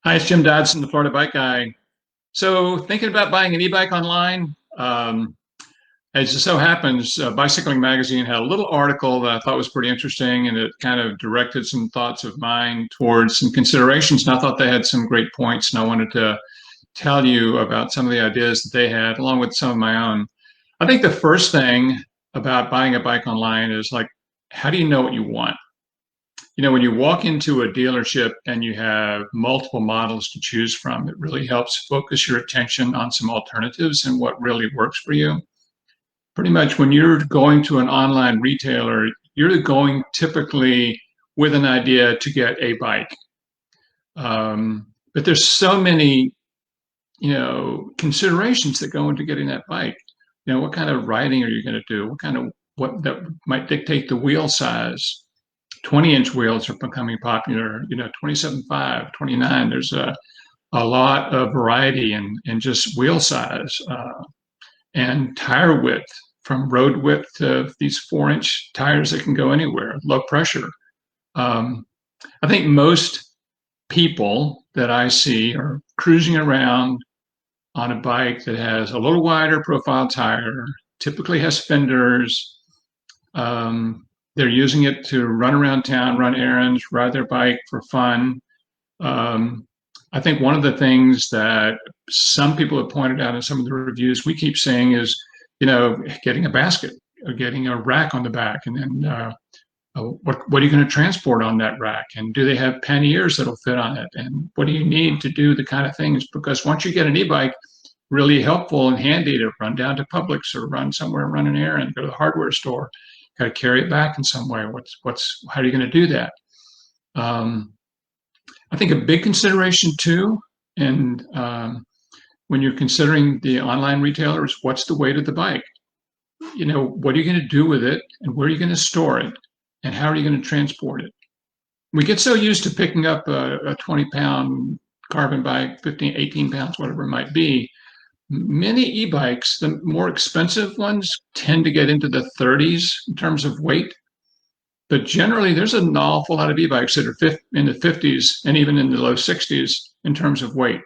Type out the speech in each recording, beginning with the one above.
Hi, it's Jim Dodson, the Florida Bike Guy. So, thinking about buying an e-bike online. As it so happens, Bicycling Magazine had a little article that I thought was pretty interesting, and it kind of directed some thoughts of mine towards some considerations. And I thought they had some great points, and I wanted to tell you about some of the ideas that they had, along with some of my own. I think the first thing about buying a bike online is like, how do you know what you want? When you walk into a dealership and you have multiple models to choose from, it really helps focus your attention on some alternatives and what really works for you. Pretty much when you're going to an online retailer, you're going typically with an idea to get a bike. But there's so many, considerations that go into getting that bike. What kind of riding are you going to do? What that might dictate the wheel size. 20-inch wheels are becoming popular, 27.5, 29. There's a lot of variety in just wheel size and tire width, from road width to these 4-inch tires that can go anywhere, low pressure. I think most people that I see are cruising around on a bike that has a little wider profile tire, typically has fenders. They're using it to run around town, run errands, ride their bike for fun. I think one of the things that some people have pointed out in some of the reviews we keep saying is, getting a basket or getting a rack on the back, and then what are you going to transport on that rack? And do they have panniers that'll fit on it? And what do you need to do the kind of things? Because once you get an e-bike, really helpful and handy to run down to Publix or run somewhere, run an errand, go to the hardware store. Got to carry it back in some way. How are you going to do that? I think a big consideration too, and when you're considering the online retailers, what's the weight of the bike? What are you going to do with it, and where are you going to store it, and how are you going to transport it? We get so used to picking up a 20-pound carbon bike, 15, 18 pounds, whatever it might be. Many e-bikes, the more expensive ones, tend to get into the 30s in terms of weight. But generally, there's an awful lot of e-bikes that are in the 50s and even in the low 60s in terms of weight.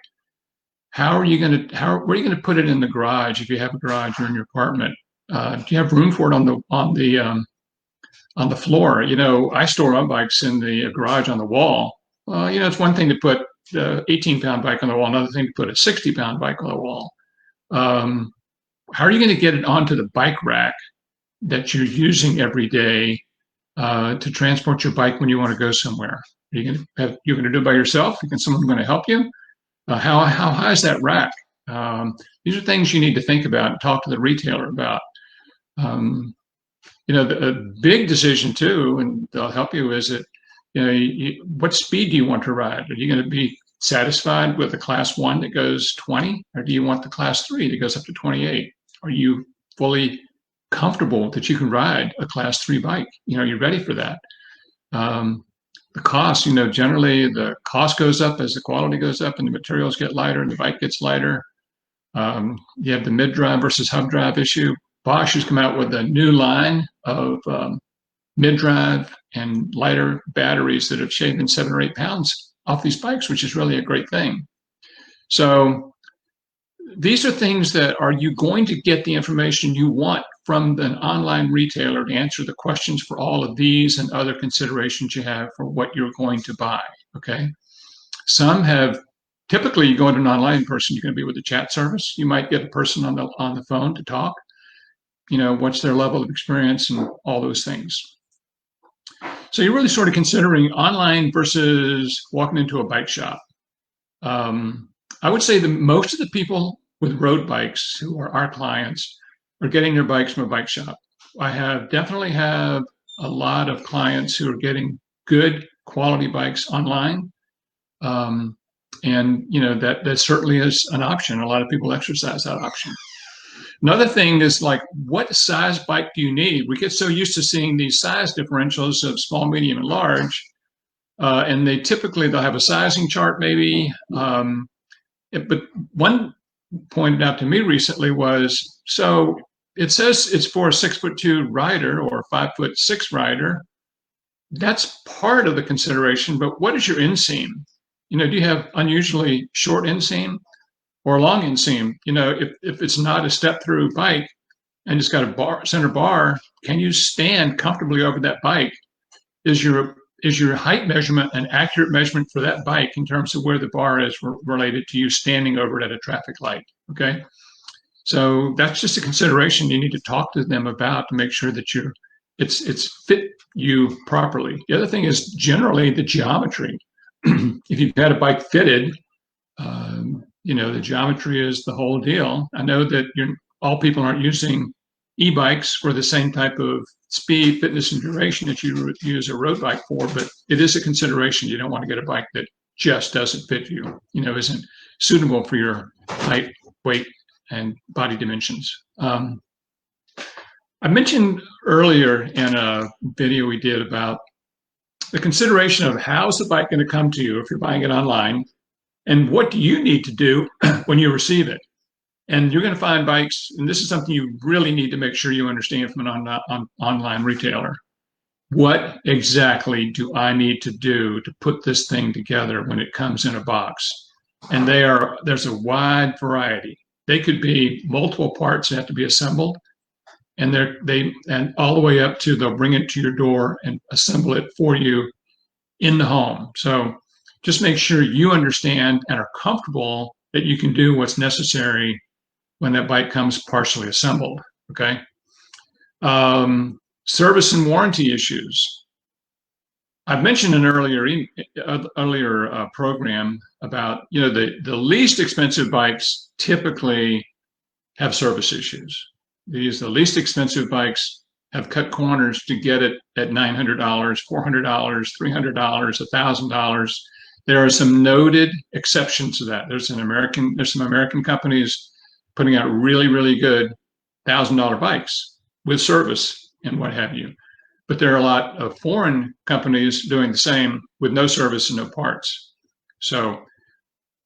Where are you going to put it in the garage if you have a garage or in your apartment? Do you have room for it on the floor? I store my bikes in the garage on the wall. It's one thing to put the 18-pound bike on the wall, another thing to put a 60-pound bike on the wall. How are you going to get it onto the bike rack that you're using every day to transport your bike when you want to go somewhere? You're going to do it by yourself? Is someone going to help you? How high is that rack? These are things you need to think about and talk to the retailer about. The big decision too, and they'll help you, is that, what speed do you want to ride? Are you going to be satisfied with a class 1 that goes 20, or do you want the class 3 that goes up to 28? Are you fully comfortable that you can ride a class 3 bike? You're ready for that. The cost, generally the cost goes up as the quality goes up and the materials get lighter and the bike gets lighter. You have the mid-drive versus hub drive issue. Bosch has come out with a new line of mid-drive and lighter batteries that have shaved 7 or 8 pounds off these bikes, which is really a great thing. So these are things that, are you going to get the information you want from an online retailer to answer the questions for all of these and other considerations you have for what you're going to buy? Okay. Some have, typically you go into an online person, you're going to be with a chat service. You might get a person on the phone to talk. What's their level of experience and all those things. So you're really sort of considering online versus walking into a bike shop. I would say that most of the people with road bikes who are our clients are getting their bikes from a bike shop. I definitely have a lot of clients who are getting good quality bikes online. And that certainly is an option. A lot of people exercise that option. Another thing is, like, what size bike do you need? We get so used to seeing these size differentials of small, medium, and large, and they'll have a sizing chart maybe. But one pointed out to me recently was, so it says it's for a 6'2" rider or a 5'6" rider. That's part of the consideration, but what is your inseam? Do you have unusually short inseam or long inseam? If it's not a step through bike and it's got a center bar, can you stand comfortably over that bike? Is your height measurement an accurate measurement for that bike in terms of where the bar is related to you standing over it at a traffic light? Okay. So that's just a consideration you need to talk to them about to make sure that it's fit you properly. The other thing is generally the geometry. If you've had a bike fitted, the geometry is the whole deal. I know that all people aren't using e-bikes for the same type of speed, fitness, and duration that you use a road bike for, but it is a consideration. You don't want to get a bike that just doesn't fit you, isn't suitable for your height, weight, and body dimensions. I mentioned earlier in a video we did about the consideration of how's the bike going to come to you if you're buying it online, and what do you need to do when you receive it. And you're going to find bikes, and this is something you really need to make sure you understand from an online retailer. What exactly do I need to do to put this thing together when it comes in a box? And there's a wide variety. They could be multiple parts that have to be assembled, and and all the way up to they'll bring it to your door and assemble it for you in the home. So just make sure you understand and are comfortable that you can do what's necessary when that bike comes partially assembled. Okay. Service and warranty issues. I've mentioned an earlier program about the least expensive bikes typically have service issues. The least expensive bikes have cut corners to get it at $900, $400, $300, $1,000. There are some noted exceptions to that. There's some American companies putting out really, really good $1,000 bikes with service and what have you. But there are a lot of foreign companies doing the same with no service and no parts. So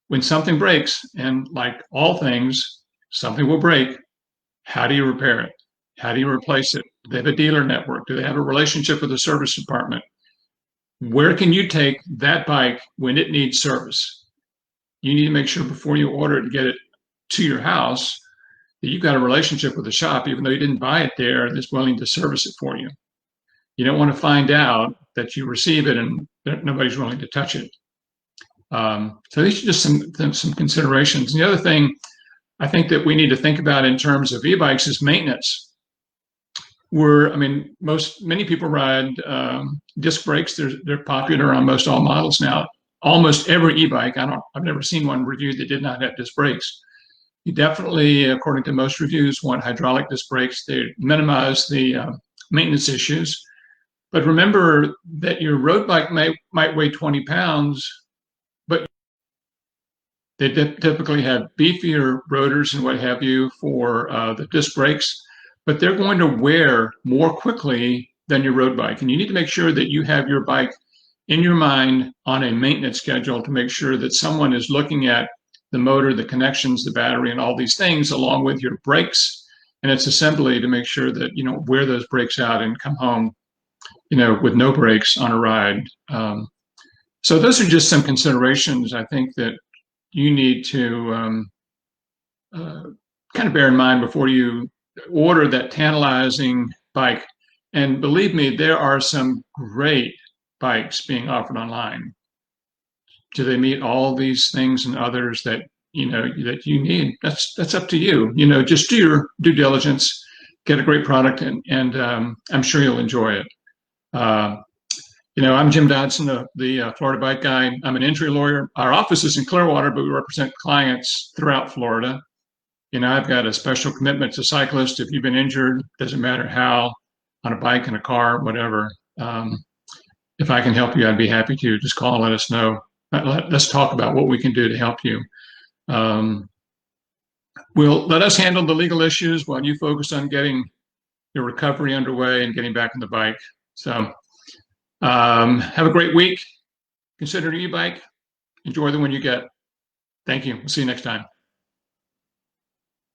when something breaks, and like all things, something will break, how do you repair it? How do you replace it? Do they have a dealer network? Do they have a relationship with the service department? Where can you take that bike when it needs service? You need to make sure before you order it and get it to your house that you've got a relationship with the shop, even though you didn't buy it there, that's willing to service it for you. You don't want to find out that you receive it and nobody's willing to touch it. So these are just some considerations. And the other thing I think that we need to think about in terms of e-bikes is maintenance. Many people ride disc brakes. They're popular on most all models now. Almost every e-bike, I've never seen one reviewed that did not have disc brakes. You definitely, according to most reviews, want hydraulic disc brakes. They minimize the maintenance issues. But remember that your road bike might weigh 20 pounds, but they typically have beefier rotors and what have you for the disc brakes, but they're going to wear more quickly than your road bike. And you need to make sure that you have your bike in your mind on a maintenance schedule to make sure that someone is looking at the motor, the connections, the battery, and all these things, along with your brakes and its assembly to make sure that you don't wear those brakes out and come home with no brakes on a ride. So those are just some considerations I think that you need to kind of bear in mind before you order that tantalizing bike. And believe me, there are some great bikes being offered online. Do they meet all these things and others that that you need? That's up to you. Just do your due diligence, get a great product, and I'm sure you'll enjoy it. I'm Jim Dodson, the Florida Bike Guy. I'm an injury lawyer. Our office is in Clearwater, but we represent clients throughout Florida. I've got a special commitment to cyclists. If you've been injured, doesn't matter how, on a bike, in a car, whatever. If I can help you, I'd be happy to. Just call and let us know. Let's talk about what we can do to help you. We'll let us handle the legal issues while you focus on getting your recovery underway and getting back on the bike. So have a great week. Consider an e-bike. Enjoy the one you get. Thank you. We'll see you next time.